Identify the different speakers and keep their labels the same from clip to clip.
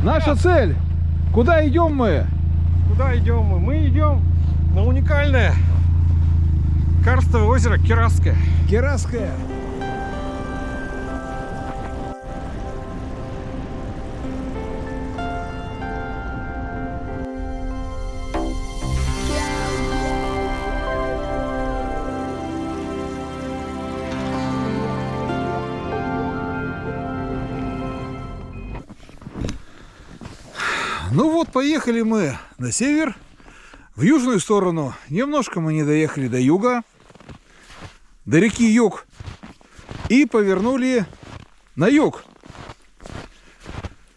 Speaker 1: Наша цель. Куда идем мы?
Speaker 2: Куда идем мы? Мы идем на уникальное карстовое озеро Керасское.
Speaker 1: Керасское. Ну вот, поехали мы на север, в южную сторону. Немножко мы не доехали до юга, до реки Юг. И повернули на юг.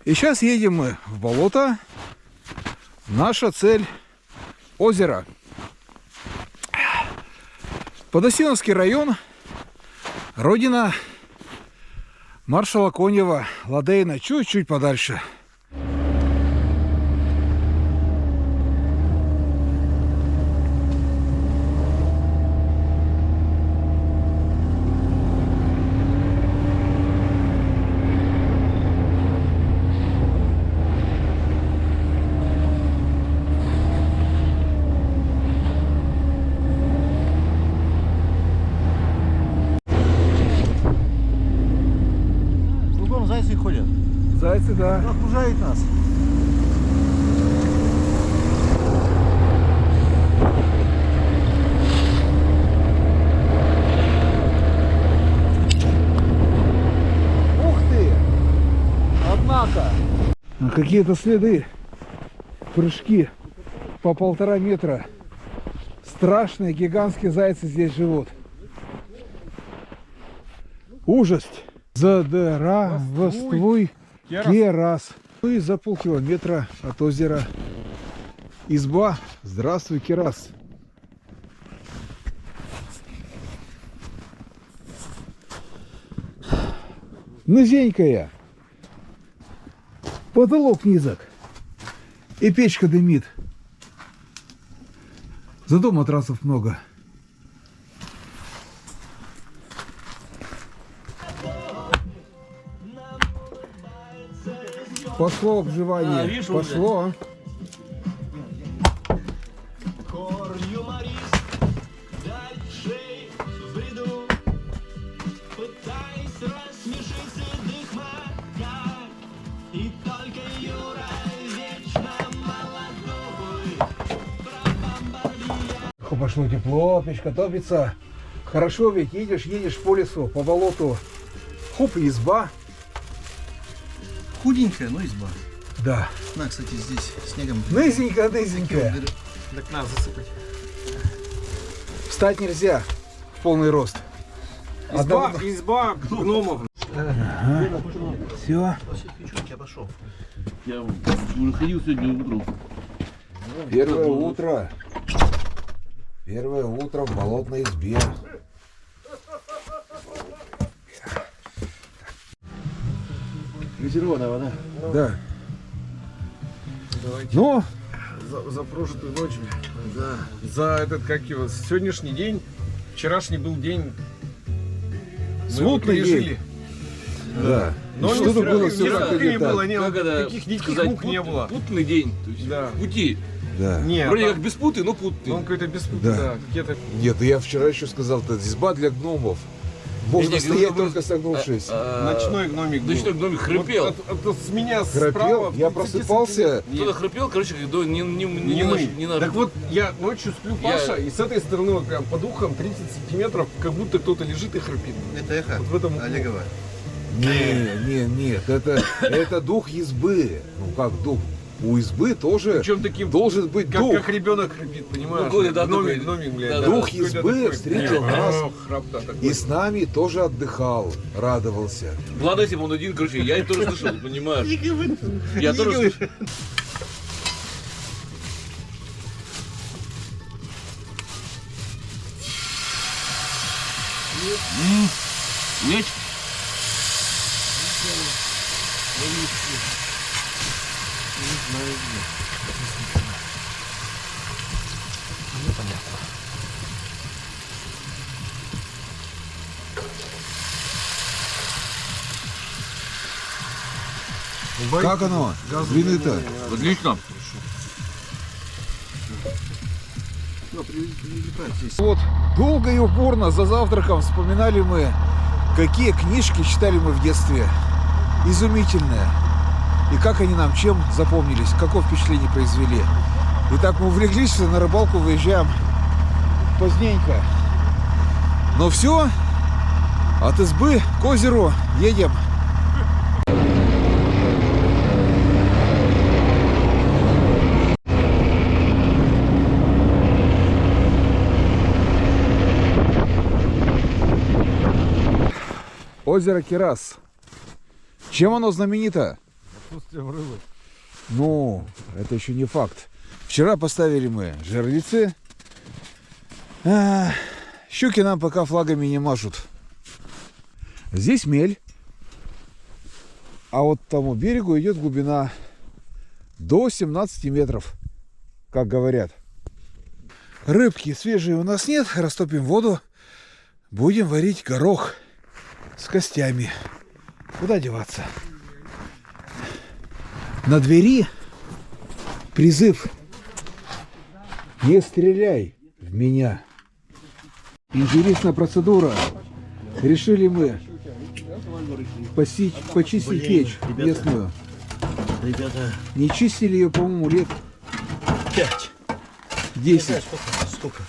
Speaker 1: И сейчас едем мы в болото. Наша цель — озеро. Подосиновский район, родина маршала Конева, Ладейна, чуть-чуть подальше.
Speaker 3: Кругом зайцы ходят.
Speaker 1: Зайцы, да.
Speaker 3: Окружают нас.
Speaker 1: Ух ты! Однако! Какие-то следы. Прыжки по 1,5 метра. Страшные гигантские зайцы здесь живут. Ужас! Здравствуй, Керас. Ну и за полкилометра от озера изба. Здравствуй, Керас. Низенькая. Потолок низок. И печка дымит. Зато матрасов много. Пошло обживание.
Speaker 4: видишь,
Speaker 1: Пошло. Пошло тепло, печка топится. Хорошо ведь, едешь по лесу, по болоту. Хоп, и изба.
Speaker 3: Худенькая, но изба.
Speaker 1: Да.
Speaker 3: На, кстати, здесь снегом.
Speaker 1: Низенькая, низенькая.
Speaker 2: Так надо засыпать.
Speaker 1: Встать нельзя в полный рост.
Speaker 2: Изба гномов.
Speaker 1: Все.
Speaker 3: Я пошел.
Speaker 4: Я уже ходил сегодня утром.
Speaker 1: Первое утро. Первое утро в болотной избе.
Speaker 4: Газированная вода.
Speaker 1: Да.
Speaker 2: Давайте.
Speaker 1: Но
Speaker 2: За прошлую ночь. Да. За этот, как его, сегодняшний день. Вчерашний был день. Мы его
Speaker 1: смутный
Speaker 2: пережили.
Speaker 1: день. Да.
Speaker 2: Но
Speaker 1: Что-то
Speaker 2: не
Speaker 1: было
Speaker 2: все
Speaker 1: все
Speaker 2: как
Speaker 1: как-то не так.
Speaker 2: было, не
Speaker 4: Как это
Speaker 2: каких никаких
Speaker 4: сказать,
Speaker 2: мук не было.
Speaker 4: Путный день. То есть
Speaker 2: Да.
Speaker 4: в пути.
Speaker 1: Да.
Speaker 2: Нет,
Speaker 4: Вроде
Speaker 2: там-
Speaker 4: как без путы, но путный.
Speaker 2: он какой-то беспутный,
Speaker 1: Да.
Speaker 2: да. Какие-то...
Speaker 1: Нет, я вчера еще сказал, это изба для гномов. Можно
Speaker 4: Не,
Speaker 1: стоять
Speaker 4: ну,
Speaker 1: только согнувшись.
Speaker 2: Ночной гномик был.
Speaker 4: Ночной гномик хрипел.
Speaker 2: Вот с меня
Speaker 1: Храпел,
Speaker 2: справа.
Speaker 1: я
Speaker 2: в 30
Speaker 1: просыпался.
Speaker 2: сантиметров.
Speaker 4: Кто-то хрипел, короче, не
Speaker 2: Не мы. Так вот, я ночью сплю, Паша, и с этой стороны вот прям под ухом 30 сантиметров, как будто кто-то лежит и храпит.
Speaker 3: Это эхо
Speaker 2: Вот в этом углу.
Speaker 3: Олегова.
Speaker 1: Нет, это дух избы. Ну как дух? У избы тоже
Speaker 2: Причем таким,
Speaker 1: должен быть
Speaker 2: как
Speaker 1: дух.
Speaker 2: ребенок храпит, понимаешь?
Speaker 4: Ну, да,
Speaker 2: гномик,
Speaker 4: такой.
Speaker 2: гномик, блядь.
Speaker 4: Да,
Speaker 2: да,
Speaker 1: Дух
Speaker 2: какой-то
Speaker 1: избы
Speaker 2: такой.
Speaker 1: встретил нас.
Speaker 2: Храп, да, такой.
Speaker 1: И с нами тоже отдыхал, радовался.
Speaker 4: Ладно, если бы он один, короче, я это тоже слышал, понимаешь? Я тоже слышал. Меч?
Speaker 1: Как оно? Блины-то?
Speaker 4: Отлично.
Speaker 1: Вот долго и упорно за завтраком вспоминали мы, какие книжки читали мы в детстве. Изумительные. И как они нам чем запомнились, какое впечатление произвели. И так мы увлеклись, что на рыбалку выезжаем поздненько. Но все, от избы к озеру едем. Озеро Кирас. Чем оно знаменито?
Speaker 2: Отсутствием рыбы.
Speaker 1: Ну, это еще не факт. Вчера поставили мы жерлицы. Щуки нам пока флагами не машут. Здесь мель. А вот тому берегу идет глубина до 17 метров, как говорят. Рыбки свежие у нас нет. Растопим воду. Будем варить горох с костями. Куда деваться? На двери призыв: не стреляй в меня. Интересная процедура. Решили мы почистить печь местную.
Speaker 3: Ребята,
Speaker 1: Не чистили ее, по-моему, лет
Speaker 3: 5.
Speaker 1: 10,
Speaker 3: Сколько?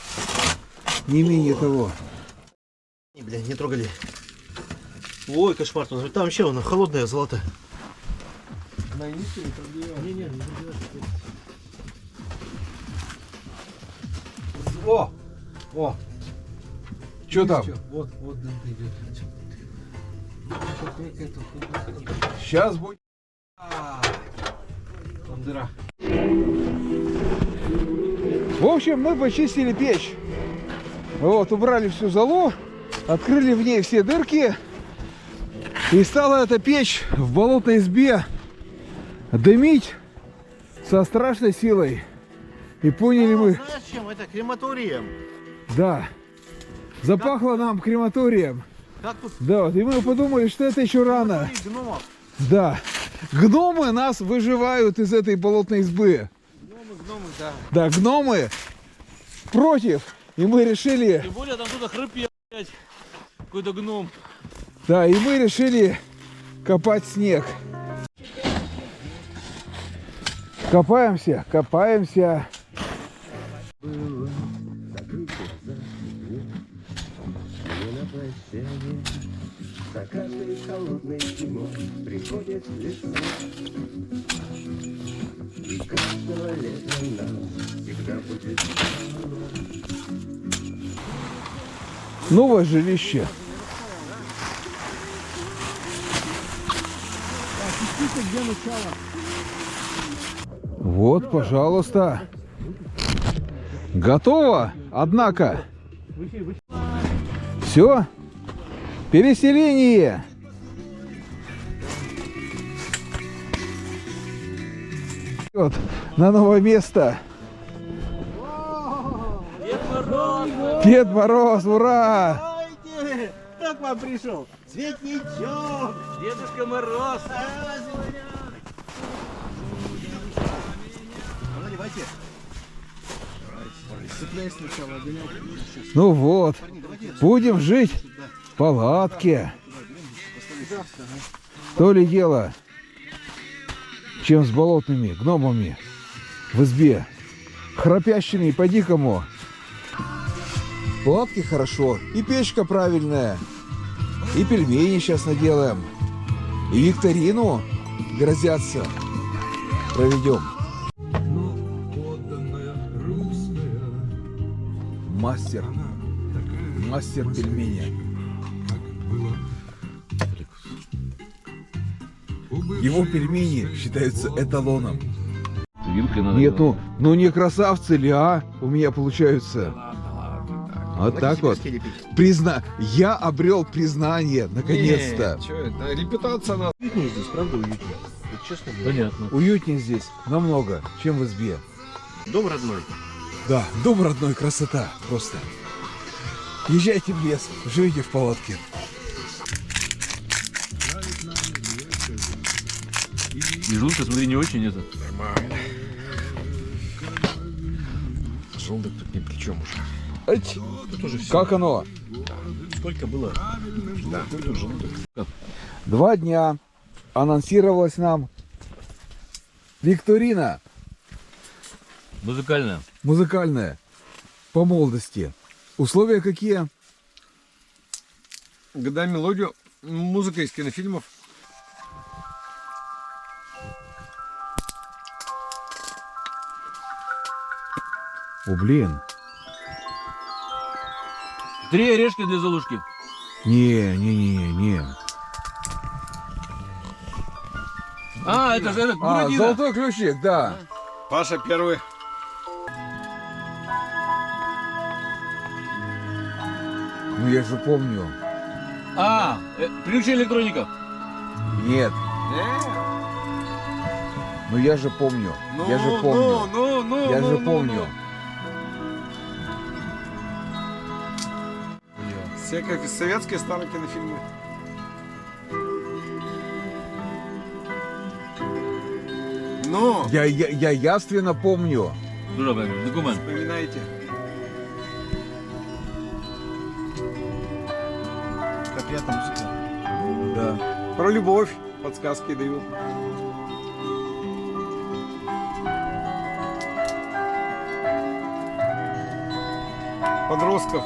Speaker 1: не менее того.
Speaker 3: Бля, не трогали. Ой, кошмар. Там вообще она холодная, золотая. Не,
Speaker 1: О! О! Что там?
Speaker 2: Вот дым идет.
Speaker 1: Сейчас будет.
Speaker 2: Там дыра.
Speaker 1: В общем, мы почистили печь. Вот, убрали всю золу, открыли в ней все дырки. И стала эта печь в болотной избе дымить со страшной силой. И поняли мы,
Speaker 3: знаешь чем? Это крематорием.
Speaker 1: да, запахло нам крематорием.
Speaker 3: Как тут
Speaker 1: Да, вот, и мы подумали, что это еще рано.
Speaker 3: гномов?
Speaker 1: Да, гномы нас выживают из этой болотной избы.
Speaker 3: Гномы, да.
Speaker 1: Да, гномы против. И мы решили...
Speaker 4: Тем более там кто-то храпел, блядь. Какой-то гном.
Speaker 1: Да, и мы решили копать снег. Копаемся, копаемся.
Speaker 5: За каждой холодной зимой приходит весна, и каждого лета нам всегда будет
Speaker 1: Новое жилище. Вот, пожалуйста. Готово, однако. Все. Переселение. Вот, на новое место. Дед Мороз, ура!
Speaker 3: Ой, как вам пришел? Цветничок!
Speaker 4: Дедушка Мороз.
Speaker 3: Наливайте. Цепляй сначала огонек.
Speaker 1: Ну вот, будем жить в палатке. То ли дело, чем с болотными гномами в избе, храпящими по-дикому. В палатке хорошо, и печка правильная, и пельмени сейчас наделаем, и викторину грозятся проведем. Мастер пельменя. Его пельмени считаются эталоном.
Speaker 4: Вилкой надо.
Speaker 1: Нет, ну не красавцы ли, а? У меня получаются. Вот так вот. Я обрел признание, наконец-то.
Speaker 2: Что это? Репутация надо.
Speaker 3: Уютнее здесь, правда, уютнее? Вот честно говоря.
Speaker 4: Понятно.
Speaker 1: Уютнее здесь намного, чем в избе.
Speaker 3: Дом родной.
Speaker 1: Да, дом родной, красота просто. Езжайте в лес, живите в палатке.
Speaker 5: и
Speaker 4: И желудка, смотри, не очень это.
Speaker 2: Нормально. Желудок тут ни при чем уже.
Speaker 1: Ать, как оно?
Speaker 3: Сколько было?
Speaker 2: Да.
Speaker 1: 2 дня анонсировалась нам викторина
Speaker 4: Музыкальная.
Speaker 1: музыкальная по молодости. Условия какие?
Speaker 2: Гадай мелодию. Музыка из кинофильмов.
Speaker 1: О, блин.
Speaker 4: 3 орешка для Золушки.
Speaker 1: Не.
Speaker 4: А, это же этот,
Speaker 1: А,
Speaker 4: Буратино.
Speaker 1: золотой ключик, да.
Speaker 2: Паша первый.
Speaker 1: Ну я же помню.
Speaker 4: А, приключения электроника.
Speaker 1: Нет, ну я же помню. Я же помню. Я же помню.
Speaker 2: Все как советские старые кинофильмы. Ну,
Speaker 1: Я явственно помню.
Speaker 4: Дура, документ.
Speaker 2: вспоминайте.
Speaker 3: Какая-то музыка.
Speaker 1: Да.
Speaker 2: Про любовь подсказки дают. Подростков.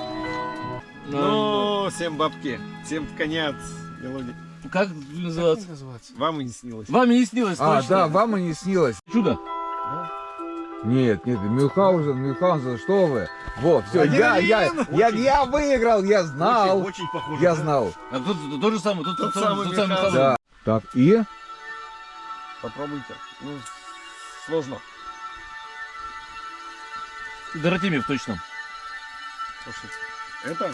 Speaker 2: Ну, всем бабки, всем конец мелодии.
Speaker 4: Как называется?
Speaker 2: Вам и не снилось.
Speaker 4: Вам и не снилось,
Speaker 1: А,
Speaker 4: точно.
Speaker 1: да, вам и не снилось.
Speaker 4: Чудо.
Speaker 1: Нет, Мюнхгаузен, что вы? Вот, все,
Speaker 2: Один
Speaker 1: я выиграл, я знал.
Speaker 3: Очень похоже.
Speaker 1: Я
Speaker 3: да?
Speaker 1: знал.
Speaker 4: А тут то же самое, тут
Speaker 2: Тот
Speaker 4: тот
Speaker 2: самый
Speaker 4: самый
Speaker 2: Михаил.
Speaker 1: Да. Так, и?
Speaker 2: Попробуйте. Ну, сложно.
Speaker 4: Доротемьев точно.
Speaker 2: Слушайте. Это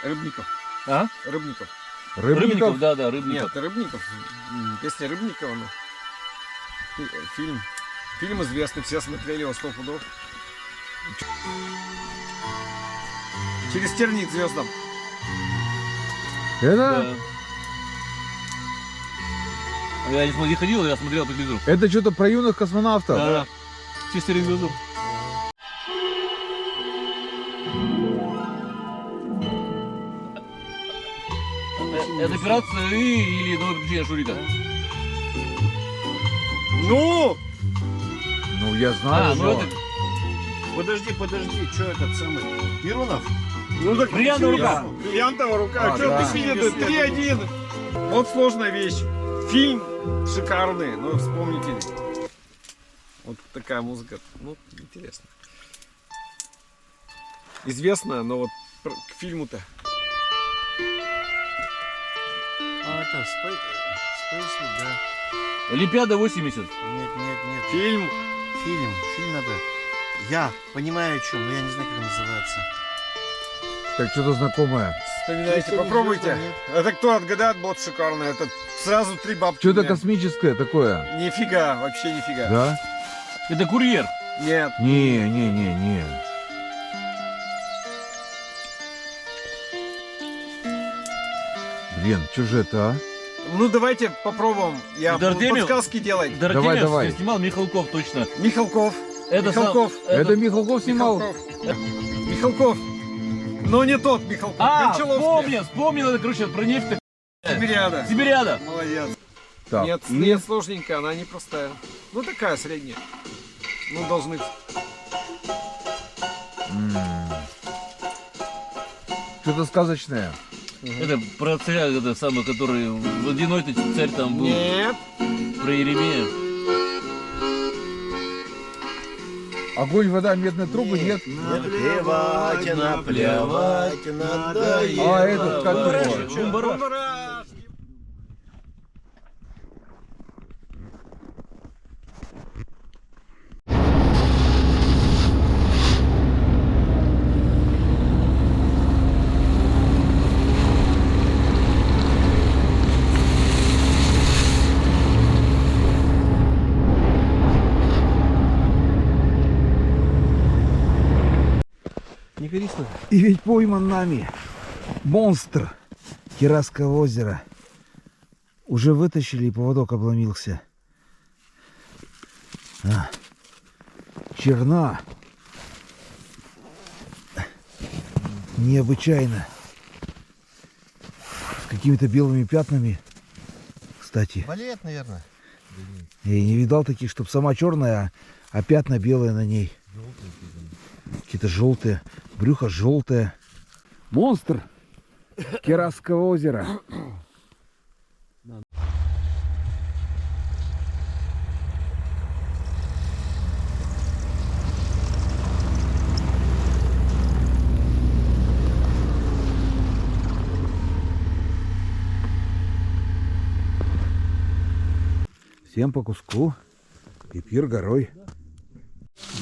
Speaker 2: Рыбников.
Speaker 4: А?
Speaker 2: Рыбников.
Speaker 1: Рыбников?
Speaker 4: Да, Рыбников.
Speaker 2: Нет, Рыбников. Песня Рыбникова. Ну. Фильм. Фильм известный, все смотрели его 100 пудов. Через тернии к звездам.
Speaker 1: Это?
Speaker 4: Да. Я не ходил, я смотрел по телевизору.
Speaker 1: Это что-то про юных космонавтов?
Speaker 4: Да. Чистый регулятор. Это операция или новое приключение Шурика?
Speaker 2: Ну!
Speaker 1: Ну, я знаю,
Speaker 4: А, ну
Speaker 1: но...
Speaker 4: это
Speaker 3: Подожди, что этот самый? Миронов?
Speaker 2: Ну так
Speaker 4: Бриллиантовая рука.
Speaker 2: Бриллиантовая рука.
Speaker 1: А,
Speaker 2: Что
Speaker 1: да.
Speaker 2: ты видишь? 3-1. Вот сложная вещь. Фильм шикарный, но вспомните ли. Вот такая музыка. Ну, интересно. Известная, но вот к фильму-то.
Speaker 3: А, это Спейси, да.
Speaker 4: Олимпиада 80.
Speaker 3: Нет.
Speaker 2: Фильм.
Speaker 3: Фильм надо. Я понимаю о чем, но я не знаю, как он называется.
Speaker 1: Так, что-то знакомое.
Speaker 2: Вспоминайте, попробуйте.
Speaker 3: Нет.
Speaker 2: Это кто отгадает, будет шикарно. Это сразу 3 бабки.
Speaker 1: Что-то
Speaker 2: у меня.
Speaker 1: космическое такое.
Speaker 2: Нифига, вообще нифига.
Speaker 1: Да?
Speaker 4: Это курьер.
Speaker 2: Нет.
Speaker 1: Не. Блин, что же это, а?
Speaker 2: Ну давайте попробуем. Я буду
Speaker 4: Дартемьев?
Speaker 2: подсказки делать.
Speaker 4: Доротемьев
Speaker 1: Давай.
Speaker 4: снимал Михалков точно.
Speaker 2: Михалков.
Speaker 4: Это
Speaker 2: Михалков.
Speaker 1: Это Михалков снимал?
Speaker 2: Михалков. Но не тот Михалков.
Speaker 4: А,
Speaker 2: Кончаловский.
Speaker 4: вспомнил, это, короче, про нефть.
Speaker 2: Сибиряда.
Speaker 4: Сибиряда.
Speaker 2: Молодец.
Speaker 1: Так,
Speaker 2: Нет,
Speaker 1: и...
Speaker 2: нет, сложненькая, она непростая. Ну такая средняя. Ну должны.
Speaker 1: Что-то сказочное.
Speaker 4: Это про царя, это самый, который водяной царь там был.
Speaker 2: Нет.
Speaker 4: Про Еремея.
Speaker 1: Огонь, вода, медные трубы, нет?
Speaker 3: Наплевать, надоело.
Speaker 1: А этот, как его?
Speaker 4: Бумбараш.
Speaker 2: Бумбараш.
Speaker 3: Не корисно.
Speaker 1: И ведь пойман нами монстр Кирасского озера. Уже вытащили, и поводок обломился. Черна. Необычайно. С какими-то белыми пятнами. Кстати,
Speaker 3: Болеет, наверное.
Speaker 1: я и не видал таких, чтобы сама черная, а пятна белые на ней. Какие-то желтые. Брюхо желтое. Монстр Керасского озера. Всем по куску и пир горой.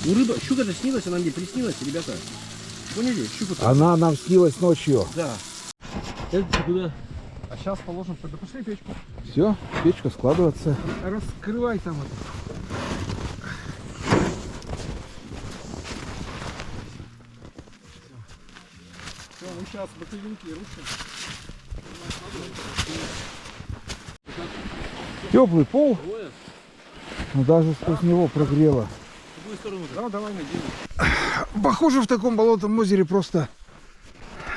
Speaker 5: Ну рыба, щука-то снилась, она мне приснилась, ребята. Поняли? Щука-то.
Speaker 1: Она нам снилась ночью.
Speaker 5: Да.
Speaker 4: Это куда?
Speaker 2: А сейчас положим, да пошли печку.
Speaker 1: Все, печка складываться.
Speaker 2: Раскрывай там это. Все, ну сейчас баклажанки рушим.
Speaker 1: Теплый пол, но даже сквозь него прогрело.
Speaker 2: Да, давай наденем.
Speaker 1: Похоже, в таком болотном озере просто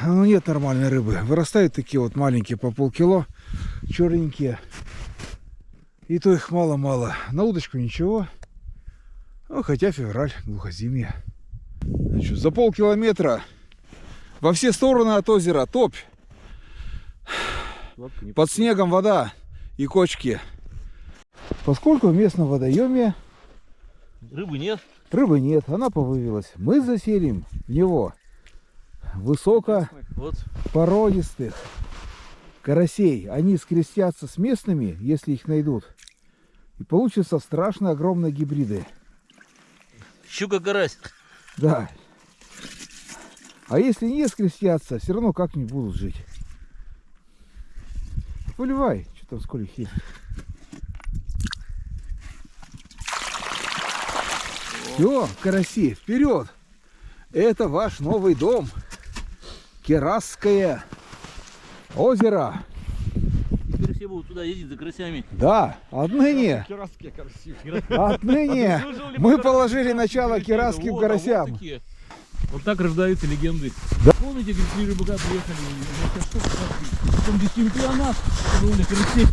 Speaker 1: нет нормальной рыбы. Вырастают такие вот маленькие по полкило, черненькие. И то их мало-мало. На удочку ничего. Ну, хотя февраль, глухозимье. Значит, за полкилометра во все стороны от озера топь. Под снегом вода и кочки. Поскольку в местном водоеме
Speaker 4: Рыбы нет.
Speaker 1: рыбы нет, она повывелась. Мы заселим в него высокопородистых
Speaker 4: Вот.
Speaker 1: карасей. Они скрестятся с местными, если их найдут. И получатся страшно огромные гибриды.
Speaker 4: Щука-карась.
Speaker 1: Да. А если не скрестятся, все равно как-нибудь будут жить. Поливай, что там сколько их есть. Все, караси, вперед! Это ваш новый дом. Керасское озеро.
Speaker 4: Теперь все будут туда ездить за карасями.
Speaker 1: Да, отныне
Speaker 2: Керасские карасики.
Speaker 1: Отныне мы положили начало керасским карасям.
Speaker 4: Вот так рождаются легенды. Помните, говорит, три рыбака приехали, потом здесь чемпионат, ловля карасей.